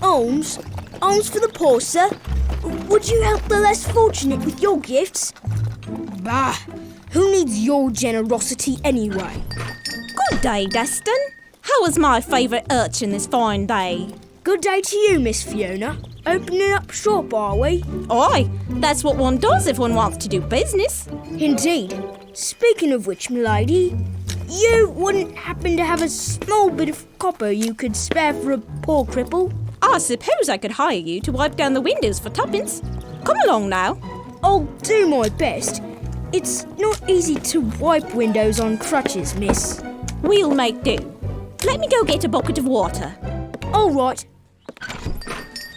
Alms? Alms for the poor, sir? Would you help the less fortunate with your gifts? Bah! Who needs your generosity anyway? Good day, Destin. How is my favourite urchin this fine day? Good day to you, Miss Fiona. Opening up shop, are we? Aye, that's what one does if one wants to do business. Indeed. Speaking of which, milady, you wouldn't happen to have a small bit of copper you could spare for a poor cripple? I suppose I could hire you to wipe down the windows for tuppence. Come along now. I'll do my best. It's not easy to wipe windows on crutches, miss. We'll make do. Let me go get a bucket of water. All right.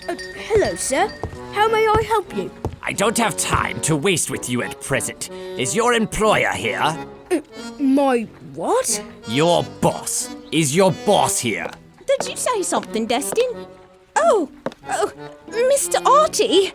Hello, sir. How may I help you? I don't have time to waste with you at present. Is your employer here? My what? Your boss. Is your boss here? Did you say something, Destin? Oh, Mr. Artie,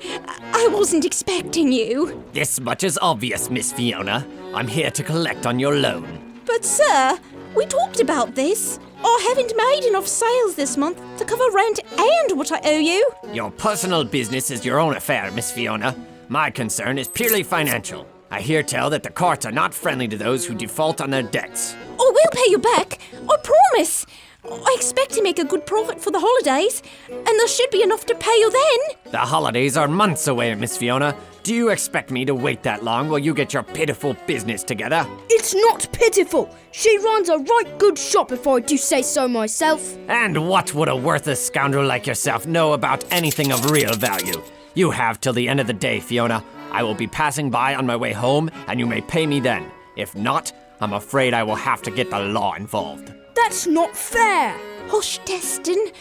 I wasn't expecting you. This much is obvious, Miss Fiona. I'm here to collect on your loan. But, sir, we talked about this. I haven't made enough sales this month to cover rent and what I owe you. Your personal business is your own affair, Miss Fiona. My concern is purely financial. I hear tell that the courts are not friendly to those who default on their debts. Oh, we'll pay you back. I promise. I expect to make a good profit for the holidays, and there should be enough to pay you then. The holidays are months away, Miss Fiona. Do you expect me to wait that long while you get your pitiful business together? It's not pitiful. She runs a right good shop if I do say so myself. And what would a worthless scoundrel like yourself know about anything of real value? You have till the end of the day, Fiona. I will be passing by on my way home, and you may pay me then. If not, I'm afraid I will have to get the law involved. That's not fair. Hush, Destin.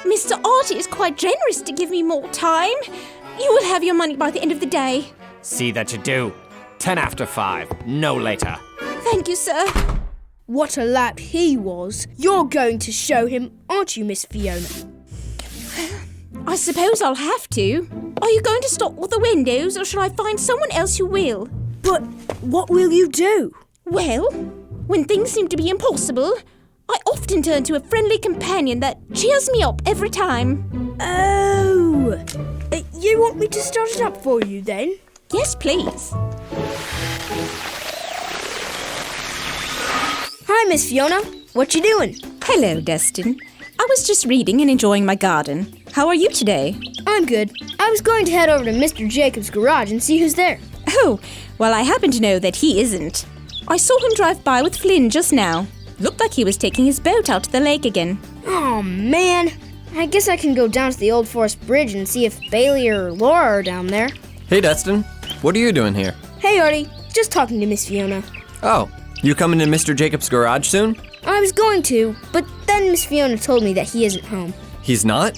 Mr. Artie is quite generous to give me more time. You will have your money by the end of the day. See that you do. 10 after 5, no later. Thank you, sir. What a lap he was. You're going to show him, aren't you, Miss Fiona? I suppose I'll have to. Are you going to stop with the windows, or shall I find someone else who will? But what will you do? Well, when things seem to be impossible, I often turn to a friendly companion that cheers me up every time. Oh, you want me to start it up for you then? Yes, please. Hi, Miss Fiona. What you doing? Hello, Destin. I was just reading and enjoying my garden. How are you today? I'm good. I was going to head over to Mr. Jacob's garage and see who's there. Oh, well, I happen to know that he isn't. I saw him drive by with Flynn just now. Looked like he was taking his boat out to the lake again. Oh, man. I guess I can go down to the Old Forest Bridge and see if Bailey or Laura are down there. Hey, Destin. What are you doing here? Hey, Artie. Just talking to Miss Fiona. Oh, you coming to Mr. Jacob's garage soon? I was going to, but then Miss Fiona told me that he isn't home. He's not?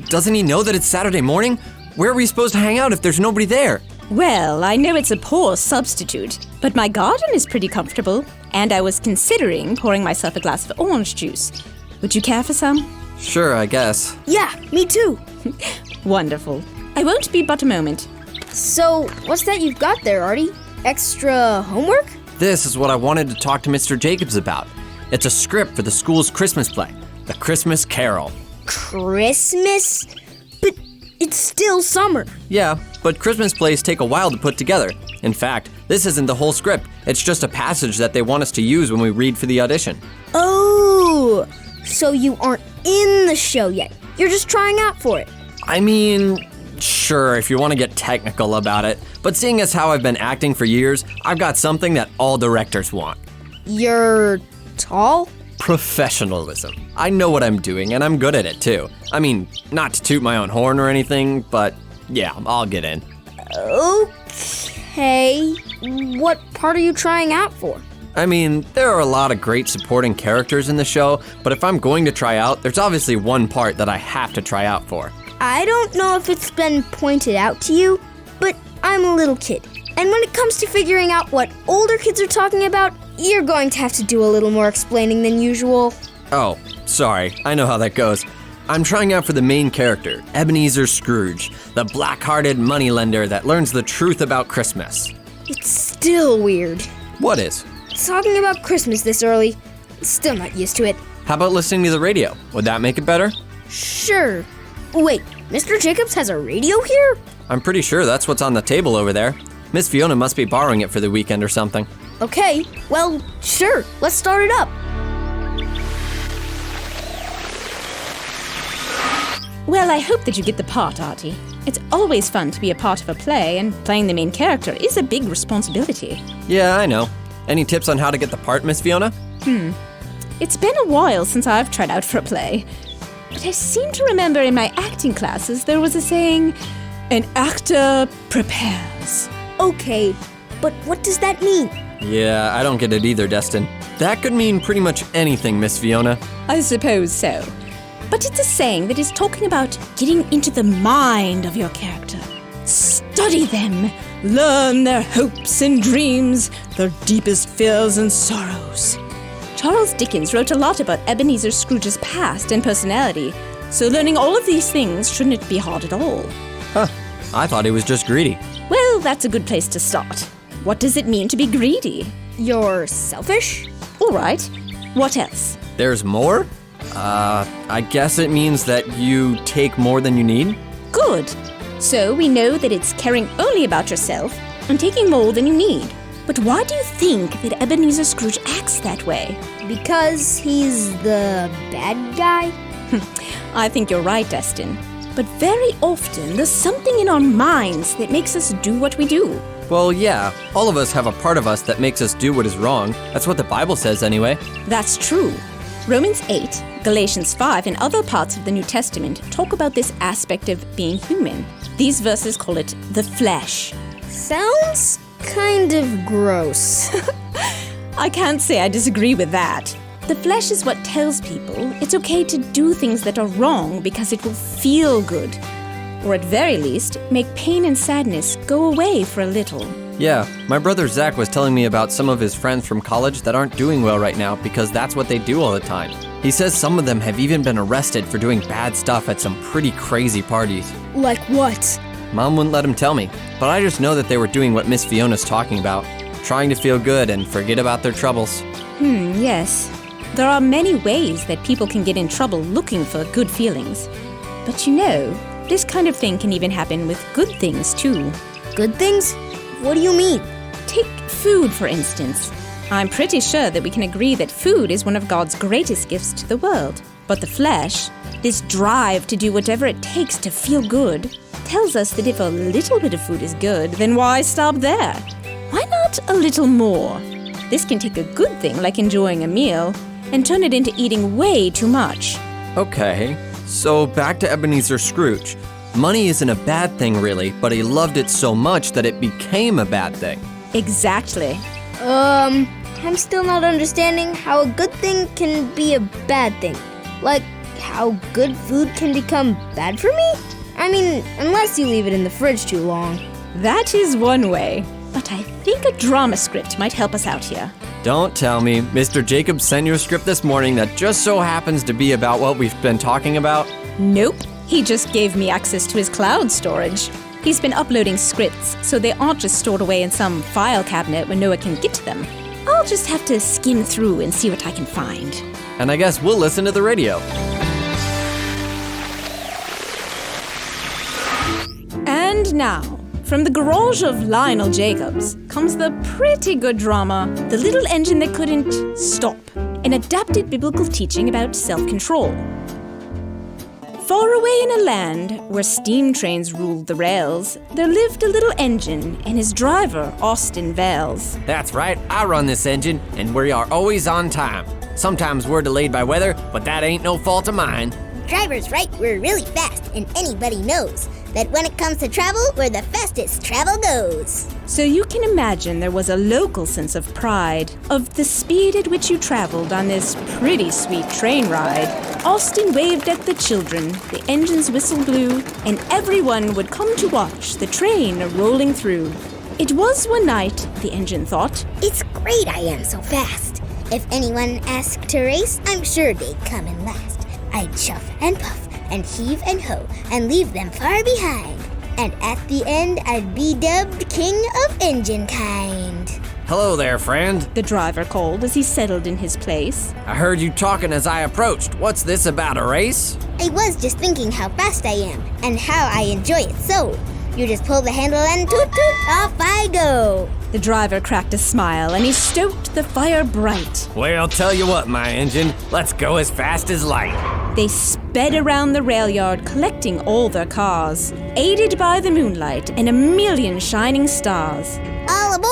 Doesn't he know that it's Saturday morning? Where are we supposed to hang out if there's nobody there? Well, I know it's a poor substitute, but my garden is pretty comfortable, and I was considering pouring myself a glass of orange juice. Would you care for some? Sure, I guess. Yeah, me too. Wonderful. I won't be but a moment. So, what's that you've got there, Artie? Extra homework? This is what I wanted to talk to Mr. Jacobs about. It's a script for the school's Christmas play, The Christmas Carol. Christmas? But it's still summer. Yeah, but Christmas plays take a while to put together. In fact, this isn't the whole script. It's just a passage that they want us to use when we read for the audition. Oh, so you aren't in the show yet. You're just trying out for it. I mean, sure, if you want to get technical about it. But seeing as how I've been acting for years, I've got something that all directors want. You're tall? Professionalism. I know what I'm doing, and I'm good at it, too. I mean, not to toot my own horn or anything, but yeah, I'll get in. Okay. What part are you trying out for? I mean, there are a lot of great supporting characters in the show, but if I'm going to try out, there's obviously one part that I have to try out for. I don't know if it's been pointed out to you, but I'm a little kid. And when it comes to figuring out what older kids are talking about, you're going to have to do a little more explaining than usual. Oh, sorry. I know how that goes. I'm trying out for the main character, Ebenezer Scrooge, the black-hearted moneylender that learns the truth about Christmas. It's still weird. What is? Talking about Christmas this early. Still not used to it. How about listening to the radio? Would that make it better? Sure. Wait, Mr. Jacobs has a radio here? I'm pretty sure that's what's on the table over there. Miss Fiona must be borrowing it for the weekend or something. Okay, well, sure, let's start it up. Well, I hope that you get the part, Artie. It's always fun to be a part of a play, and playing the main character is a big responsibility. Yeah, I know. Any tips on how to get the part, Miss Fiona? It's been a while since I've tried out for a play. But I seem to remember in my acting classes there was a saying, an actor prepares. Okay, but what does that mean? Yeah, I don't get it either, Destin. That could mean pretty much anything, Miss Fiona. I suppose so. But it's a saying that is talking about getting into the mind of your character. Study them, learn their hopes and dreams, their deepest fears and sorrows. Charles Dickens wrote a lot about Ebenezer Scrooge's past and personality, so learning all of these things shouldn't be hard at all. Huh, I thought he was just greedy. Well, that's a good place to start. What does it mean to be greedy? You're selfish? All right. What else? There's more? I guess it means that you take more than you need? Good. So we know that it's caring only about yourself and taking more than you need. But why do you think that Ebenezer Scrooge acts that way? Because he's the bad guy? I think you're right, Destin. But very often, there's something in our minds that makes us do what we do. Well, yeah, all of us have a part of us that makes us do what is wrong. That's what the Bible says anyway. That's true. Romans 8, Galatians 5, and other parts of the New Testament talk about this aspect of being human. These verses call it the flesh. Sounds kind of gross. I can't say I disagree with that. The flesh is what tells people it's okay to do things that are wrong because it will feel good. Or at very least, make pain and sadness go away for a little. Yeah, my brother Zach was telling me about some of his friends from college that aren't doing well right now because that's what they do all the time. He says some of them have even been arrested for doing bad stuff at some pretty crazy parties. Like what? Mom wouldn't let him tell me, but I just know that they were doing what Miss Fiona's talking about, trying to feel good and forget about their troubles. Yes. There are many ways that people can get in trouble looking for good feelings. But you know, this kind of thing can even happen with good things too. Good things? What do you mean? Take food, for instance. I'm pretty sure that we can agree that food is one of God's greatest gifts to the world. But the flesh, this drive to do whatever it takes to feel good, tells us that if a little bit of food is good, then why stop there? Why not a little more? This can take a good thing like enjoying a meal and turn it into eating way too much. Okay, so back to Ebenezer Scrooge. Money isn't a bad thing really, but he loved it so much that it became a bad thing. Exactly. I'm still not understanding how a good thing can be a bad thing. Like, how good food can become bad for me? I mean, unless you leave it in the fridge too long. That is one way. But I think a drama script might help us out here. Don't tell me Mr. Jacobs sent you a script this morning that just so happens to be about what we've been talking about? Nope. He just gave me access to his cloud storage. He's been uploading scripts, so they aren't just stored away in some file cabinet where no one can get to them. I'll just have to skim through and see what I can find. And I guess we'll listen to the radio. And now, from the garage of Lionel Jacobs comes the pretty good drama, The Little Engine That Couldn't Stop, an adapted biblical teaching about self-control. Far away in a land where steam trains ruled the rails, there lived a little engine and his driver, Austin Vales. That's right, I run this engine, and we are always on time. Sometimes we're delayed by weather, but that ain't no fault of mine. Driver's right, we're really fast, and anybody knows that when it comes to travel, we're the fastest travel goes. So you can imagine there was a local sense of pride of the speed at which you traveled on this pretty sweet train ride. Austin waved at the children, the engine's whistle blew, and everyone would come to watch the train rolling through. It was one night, the engine thought. It's great I am so fast. If anyone asked to race, I'm sure they'd come in last. I'd chuff and puff and heave and hoe and leave them far behind. And at the end, I'd be dubbed King of Engine Kind. Hello there, friend. the driver called as he settled in his place. I heard you talking as I approached. What's this about, a race? I was just thinking how fast I am and how I enjoy it so. You just pull the handle and toot toot, off I go. The driver cracked a smile and he stoked the fire bright. Well, tell you what, my engine. Let's go as fast as light. They sped around the rail yard collecting all their cars, aided by the moonlight and a million shining stars. All aboard!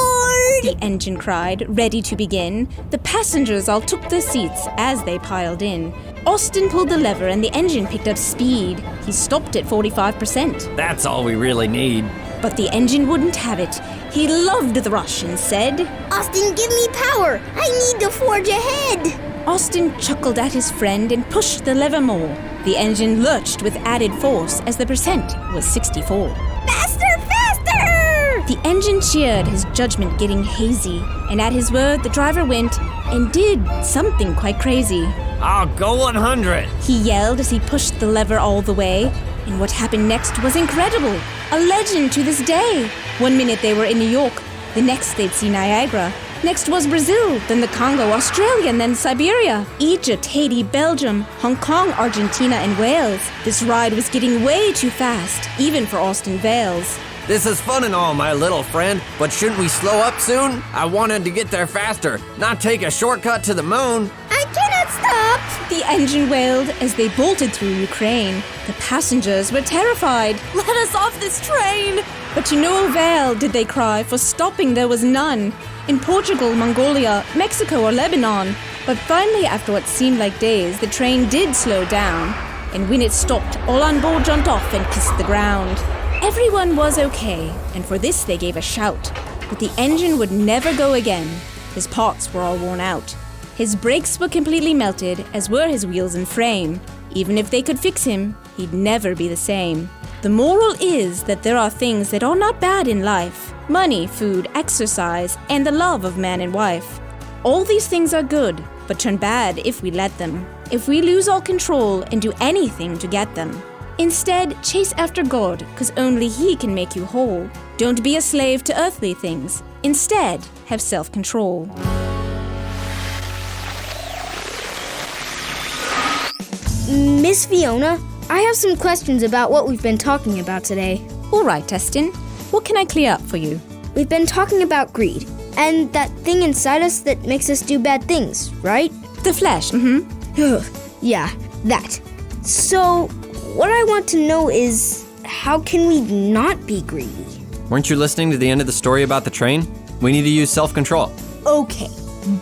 The engine cried, ready to begin. The passengers all took their seats as they piled in. Austin pulled the lever and the engine picked up speed. He stopped at 45%. That's all we really need. But the engine wouldn't have it. He loved the rush and said, Austin, give me power! I need to forge ahead! Austin chuckled at his friend and pushed the lever more. The engine lurched with added force as the percent was 64. Faster, faster! The engine cheered, his judgment getting hazy, and at his word the driver went and did something quite crazy. I'll go 100. He yelled as he pushed the lever all the way, and what happened next was incredible. A legend to this day. 1 minute they were in New York, the next they'd see Niagara. Next was Brazil, then the Congo, Australia, and then Siberia, Egypt, Haiti, Belgium, Hong Kong, Argentina, and Wales. This ride was getting way too fast, even for Austin Vales. This is fun and all, my little friend, but shouldn't we slow up soon? I wanted to get there faster, not take a shortcut to the moon. I cannot stop! The engine wailed as they bolted through Ukraine. The passengers were terrified. Let us off this train! But to no avail did they cry, for stopping there was none. In Portugal, Mongolia, Mexico, or Lebanon. But finally, after what seemed like days, the train did slow down. And when it stopped, all on board jumped off and kissed the ground. Everyone was okay, and for this they gave a shout. But the engine would never go again. His parts were all worn out. His brakes were completely melted, as were his wheels and frame. Even if they could fix him, he'd never be the same. The moral is that there are things that are not bad in life. Money, food, exercise, and the love of man and wife. All these things are good, but turn bad if we let them. If we lose all control and do anything to get them. Instead, chase after God, because only He can make you whole. Don't be a slave to earthly things. Instead, have self-control. Miss Fiona, I have some questions about what we've been talking about today. All right, Destin. What can I clear up for you? We've been talking about greed, and that thing inside us that makes us do bad things, right? The flesh, Yeah, that. So, what I want to know is, how can we not be greedy? Weren't you listening to the end of the story about the train? We need to use self-control. Okay,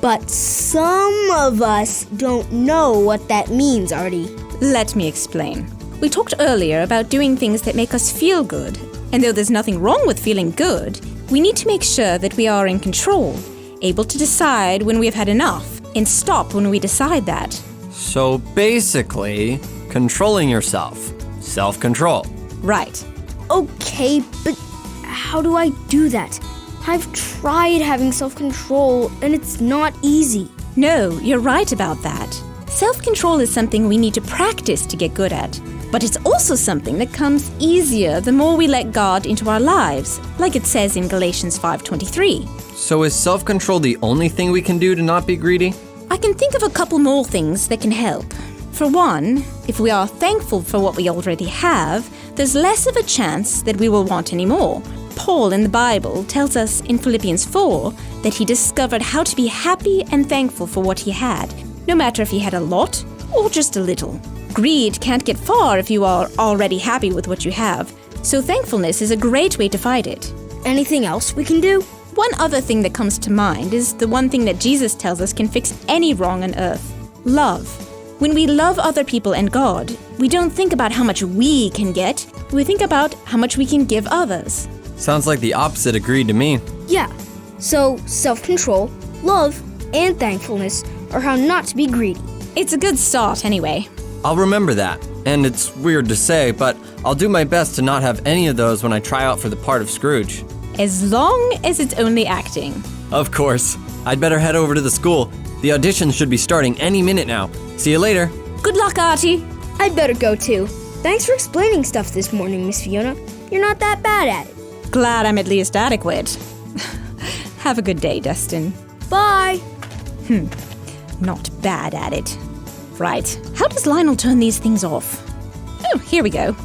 but some of us don't know what that means, Artie. Let me explain. We talked earlier about doing things that make us feel good. And though there's nothing wrong with feeling good, we need to make sure that we are in control, able to decide when we have had enough, and stop when we decide that. So basically, controlling yourself. Self-control. Right. Okay, but how do I do that? I've tried having self-control, and it's not easy. No, you're right about that. Self-control is something we need to practice to get good at. But it's also something that comes easier the more we let God into our lives, like it says in Galatians 5:23. So is self-control the only thing we can do to not be greedy? I can think of a couple more things that can help. For one, if we are thankful for what we already have, there's less of a chance that we will want any more. Paul in the Bible tells us in Philippians 4 that he discovered how to be happy and thankful for what he had, no matter if he had a lot or just a little. Greed can't get far if you are already happy with what you have, so thankfulness is a great way to fight it. Anything else we can do? One other thing that comes to mind is the one thing that Jesus tells us can fix any wrong on earth: love. When we love other people and God, we don't think about how much we can get, we think about how much we can give others. Sounds like the opposite of greed to me. Yeah. So, self-control, love, and thankfulness are how not to be greedy. It's a good start anyway. I'll remember that. And it's weird to say, but I'll do my best to not have any of those when I try out for the part of Scrooge. As long as it's only acting. Of course. I'd better head over to the school. The auditions should be starting any minute now. See you later. Good luck, Artie. I'd better go too. Thanks for explaining stuff this morning, Miss Fiona. You're not that bad at it. Glad I'm at least adequate. Have a good day, Dustin. Bye. Not bad at it. Right, how does Lionel turn these things off? Oh, here we go.